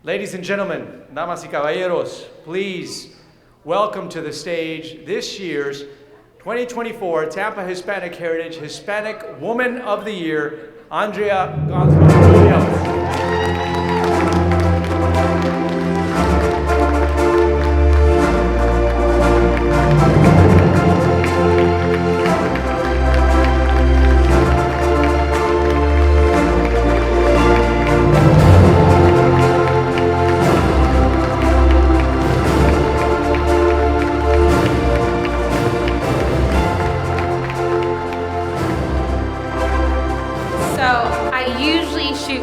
Ladies and gentlemen, damas y caballeros, please welcome to the stage this year's 2024 Tampa Hispanic Heritage Hispanic Woman of the Year, Andrea Gonzmart.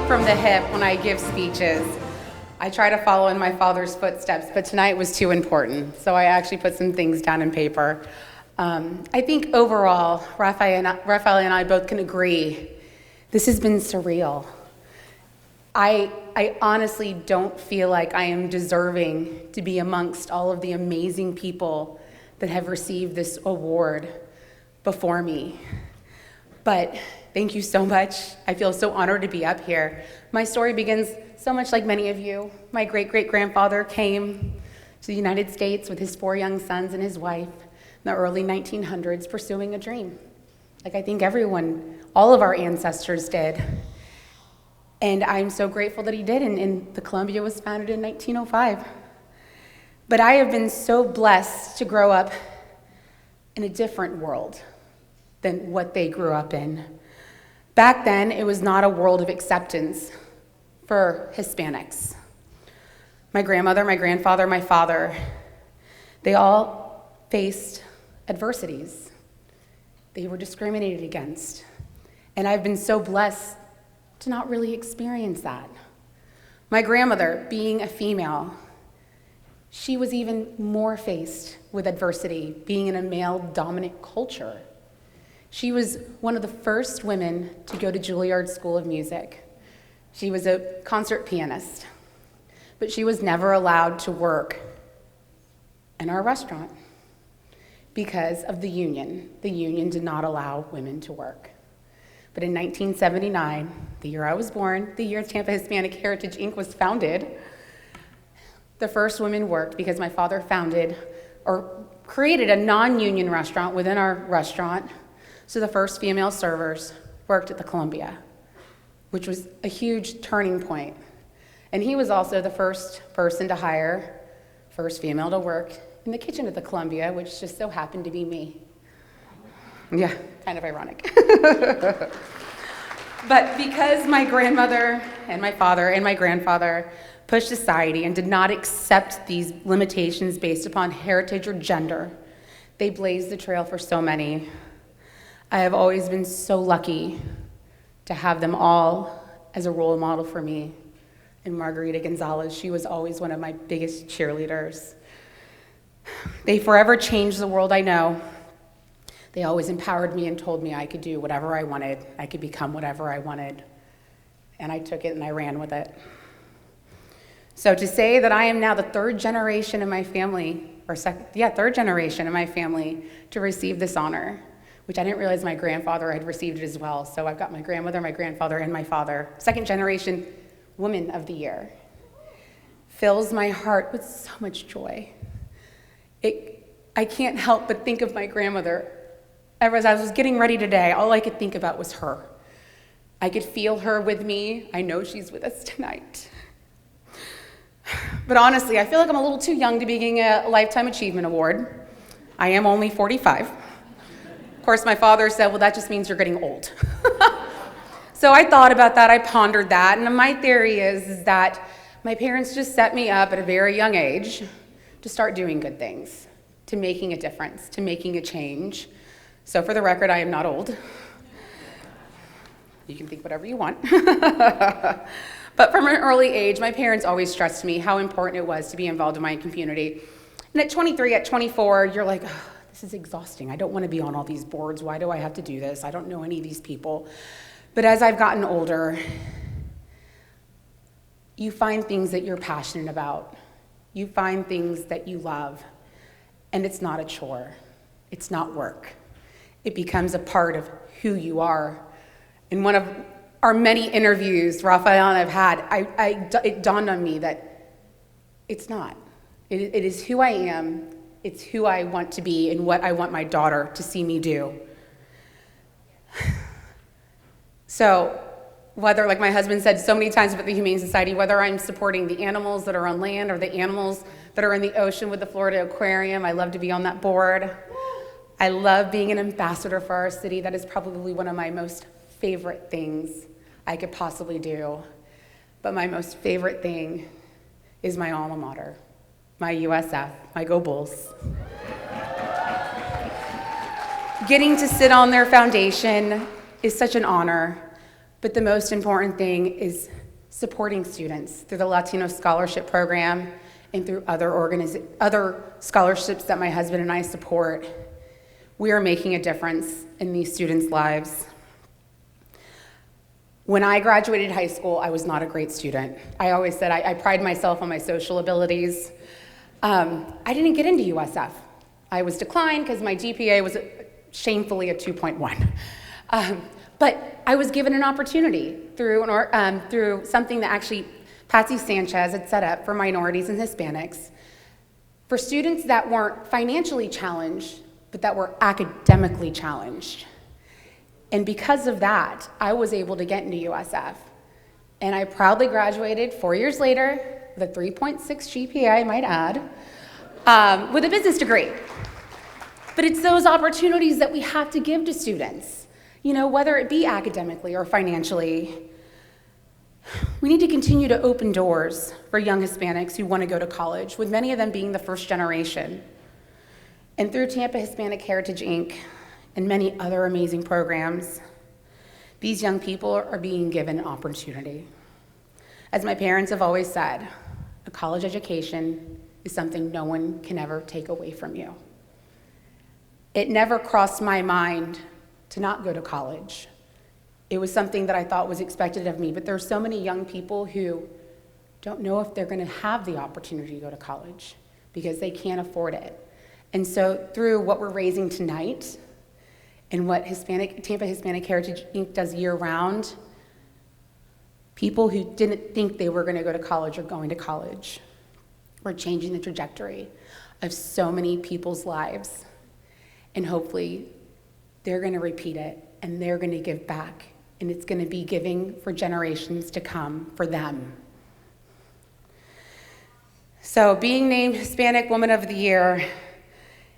From the hip when I give speeches. I try to follow in my father's footsteps, but tonight was too important, so I actually put some things down in paper. I think overall, Raphael and I both can agree, this has been surreal. I honestly don't feel like I am deserving to be amongst all of the amazing people that have received this award before me. But thank you so much. I feel so honored to be up here. My story begins so much like many of you. My great-great-grandfather came to the United States with his 4 young sons and his wife in the early 1900s pursuing a dream, like I think all of our ancestors did. And I'm so grateful that he did, and the Columbia was founded in 1905. But I have been so blessed to grow up in a different world than what they grew up in. Back then, it was not a world of acceptance for Hispanics. My grandmother, my grandfather, my father, they all faced adversities. They were discriminated against. And I've been so blessed to not really experience that. My grandmother, being a female, she was even more faced with adversity, being in a male-dominant culture. She was one of the first women to go to Juilliard School of Music. She was a concert pianist, but she was never allowed to work in our restaurant because of the union. The union did not allow women to work. But in 1979, the year I was born, the year Tampa Hispanic Heritage Inc. was founded, the first women worked because my father founded or created a non-union restaurant within our restaurant. So the first female servers worked at the Columbia, which was a huge turning point. And he was also the first person to hire, first female to work in the kitchen at the Columbia, which just so happened to be me. Yeah, kind of ironic. But because my grandmother and my father and my grandfather pushed society and did not accept these limitations based upon heritage or gender, they blazed the trail for so many. I have always been so lucky to have them all as a role model for me. And Margarita Gonzalez, she was always one of my biggest cheerleaders. They forever changed the world I know. They always empowered me and told me I could do whatever I wanted. I could become whatever I wanted. And I took it and I ran with it. So to say that I am now the third generation in my family, third generation in my family to receive this honor, which I didn't realize my grandfather had received it as well. So I've got my grandmother, my grandfather, and my father. Second generation Woman of the Year. Fills my heart with so much joy. I can't help but think of my grandmother. As I was getting ready today, all I could think about was her. I could feel her with me. I know she's with us tonight. But honestly, I feel like I'm a little too young to be getting a Lifetime Achievement Award. I am only 45. Of course, my father said, well, that just means you're getting old. So I thought about that, I pondered that, and my theory is that my parents just set me up at a very young age to start doing good things, to making a difference, to making a change. So for the record, I am not old. You can think whatever you want. But from an early age, my parents always stressed me how important it was to be involved in my community. And at 23, at 24, you're like, oh, this is exhausting. I don't want to be on all these boards. Why do I have to do this? I don't know any of these people. But as I've gotten older, you find things that you're passionate about. You find things that you love. And it's not a chore. It's not work. It becomes a part of who you are. And one of our many interviews Raphael and I've had, it dawned on me that it's not. It is who I am, it's who I want to be, and what I want my daughter to see me do. So, whether, like my husband said so many times about the Humane Society, whether I'm supporting the animals that are on land or the animals that are in the ocean with the Florida Aquarium, I love to be on that board. I love being an ambassador for our city. That is probably one of my most favorite things I could possibly do. But my most favorite thing is my alma mater, my USF, my Go Bulls. Getting to sit on their foundation is such an honor, but the most important thing is supporting students through the Latino Scholarship Program and through other scholarships that my husband and I support. We are making a difference in these students' lives. When I graduated high school, I was not a great student. I always said I pride myself on my social abilities. I didn't get into USF. I was declined because my GPA was shamefully a 2.1. But I was given an opportunity through something that actually Patsy Sanchez had set up for minorities and Hispanics, for students that weren't financially challenged, but that were academically challenged. And because of that, I was able to get into USF. And I proudly graduated 4 years later with a 3.6 GPA, I might add, with a business degree. But it's those opportunities that we have to give to students, whether it be academically or financially. We need to continue to open doors for young Hispanics who want to go to college, with many of them being the first generation. And through Tampa Hispanic Heritage, Inc., and many other amazing programs, these young people are being given opportunity. As my parents have always said, a college education is something no one can ever take away from you. It never crossed my mind to not go to college. It was something that I thought was expected of me, but there are so many young people who don't know if they're going to have the opportunity to go to college because they can't afford it. And so through what we're raising tonight and what Tampa Hispanic Heritage, Inc. does year-round, people who didn't think they were going to go to college are going to college. We're changing the trajectory of so many people's lives. And hopefully they're going to repeat it, and they're going to give back, and it's going to be giving for generations to come for them. So being named Hispanic Woman of the Year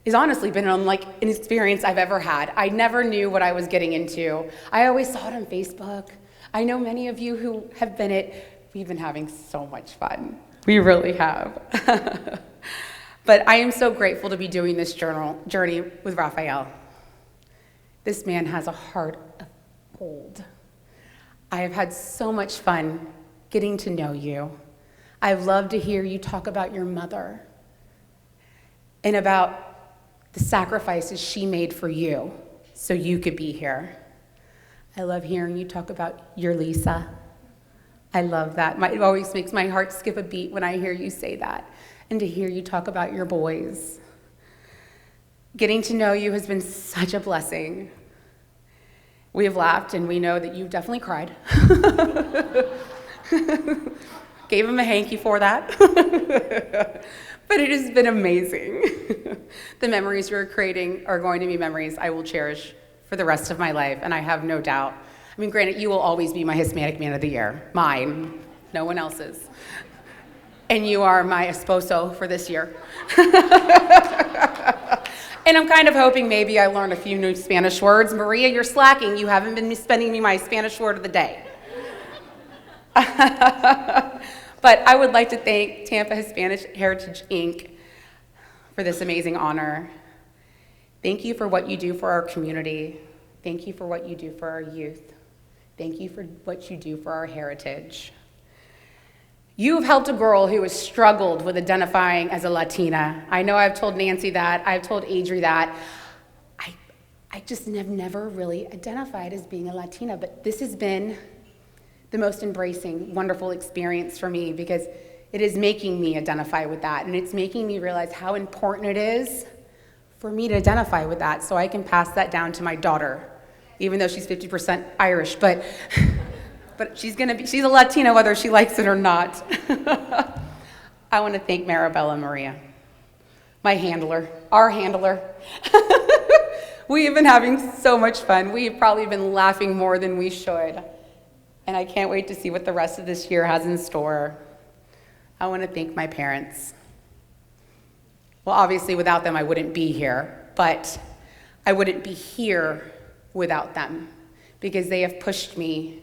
has honestly been unlike an experience I've ever had. I never knew what I was getting into. I always saw it on Facebook. I know many of you who have been it. We've been having so much fun. We really have. But I am so grateful to be doing this journey with Raphael. This man has a heart of gold. I have had so much fun getting to know you. I've loved to hear you talk about your mother and about the sacrifices she made for you so you could be here. I love hearing you talk about your Lisa. I love that. It always makes my heart skip a beat when I hear you say that, and to hear you talk about your boys. Getting to know you has been such a blessing. We have laughed, and we know that you've definitely cried. Gave him a hanky for that. But it has been amazing. The memories we're creating are going to be memories I will cherish for the rest of my life, and I have no doubt. I mean, granted, you will always be my Hispanic Man of the Year. Mine, no one else's. And you are my esposo for this year. And I'm kind of hoping maybe I learned a few new Spanish words. Maria, you're slacking. You haven't been spending me my Spanish word of the day. But I would like to thank Tampa Hispanic Heritage, Inc. for this amazing honor. Thank you for what you do for our community. Thank you for what you do for our youth. Thank you for what you do for our heritage. You have helped a girl who has struggled with identifying as a Latina. I know I've told Nancy that, I've told Adri that. I just have never really identified as being a Latina, but this has been the most embracing, wonderful experience for me because it is making me identify with that, and it's making me realize how important it is for me to identify with that so I can pass that down to my daughter, even though she's 50% Irish, but but she's a Latina whether she likes it or not. I want to thank Maribella Maria, my handler, our handler. We have been having so much fun. We have probably been laughing more than we should. And I can't wait to see what the rest of this year has in store. I want to thank my parents. Well, obviously without them I wouldn't be here, but I wouldn't be here without them because they have pushed me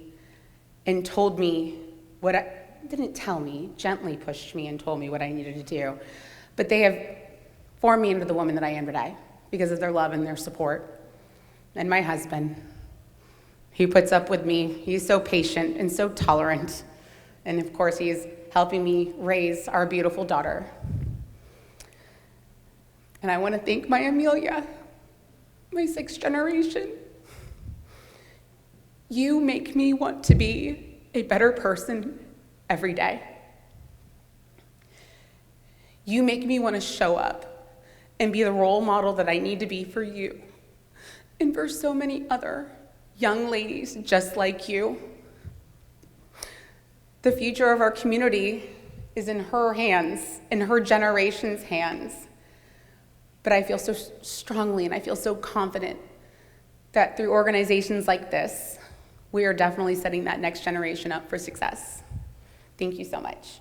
and told me what I didn't tell me, gently pushed me and told me what I needed to do. But they have formed me into the woman that I am today because of their love and their support. And my husband, he puts up with me. He's so patient and so tolerant. And of course, he's helping me raise our beautiful daughter. And I want to thank my Amelia, my 6th generation. You make me want to be a better person every day. You make me want to show up and be the role model that I need to be for you and for so many other young ladies just like you. The future of our community is in her hands, in her generation's hands. But I feel so strongly and I feel so confident that through organizations like this, we are definitely setting that next generation up for success. Thank you so much.